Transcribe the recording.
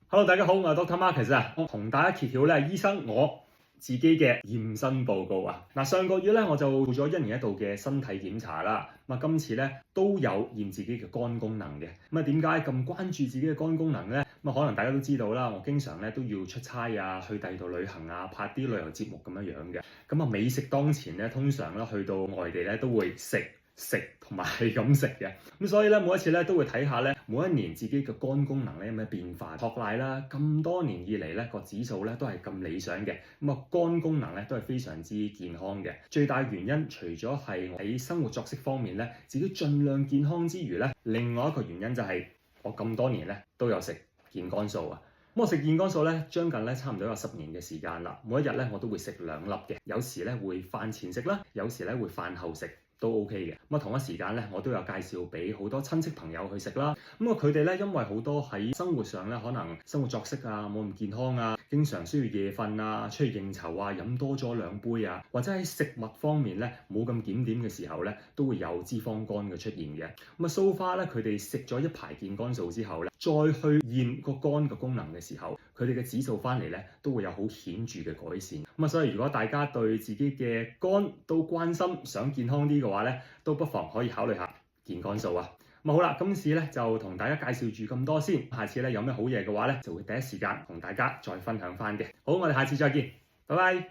Hello，大家好，我係 Dr. Marcus 啊，同大家揭曉咧醫生我自己嘅驗身報告啊。上個月咧我就做咗1年1度嘅身體檢查啦。今次咧都有驗自己嘅肝功能嘅。點解咁關注自己嘅肝功能咧？可能大家都知道啦，我經常咧都要出差啊，去第二度旅行啊，拍啲旅遊節目咁樣嘅。美食當前咧，通常咧去到外地咧都會食同埋係咁食嘅，所以咧每一次咧都會睇下咧每一年自己嘅肝功能咧有咩變化。托賴啦，咁多年以嚟咧個指數咧都係咁理想嘅，肝功能咧都係非常之健康嘅。最大原因除咗係喺生活作息方面咧自己盡量健康之餘咧，另外一個原因就係我咁多年咧都有食健肝素啊。我食健肝素咧將近咧差唔多有10年嘅時間啦，每一日咧我都會食2粒嘅，有時咧會飯前食啦，有時咧會飯後食。都 OK 嘅。同一時間咧，我都有介紹俾好多親戚朋友去食啦。佢哋咧因為好多喺生活上咧，可能生活作息啊冇咁健康啊，經常需要夜瞓啊，出去應酬啊，飲多咗2杯啊，或者喺食物方面咧冇咁檢點嘅時候咧，都會有脂肪肝嘅出現嘅。so far 咧，佢哋食咗一排健肝素之後咧，再去驗個肝嘅功能嘅時候，佢哋嘅指數翻嚟咧都會有好顯著嘅改善。所以如果大家對自己嘅肝都關心，想健康啲嘅話咧，都不妨可以考慮下健肝素啊。好啦，今次咧就同大家介紹住咁多先，下次咧有咩好嘢嘅話咧，就會第一時間同大家再分享翻嘅。好，我哋下次再見，拜拜。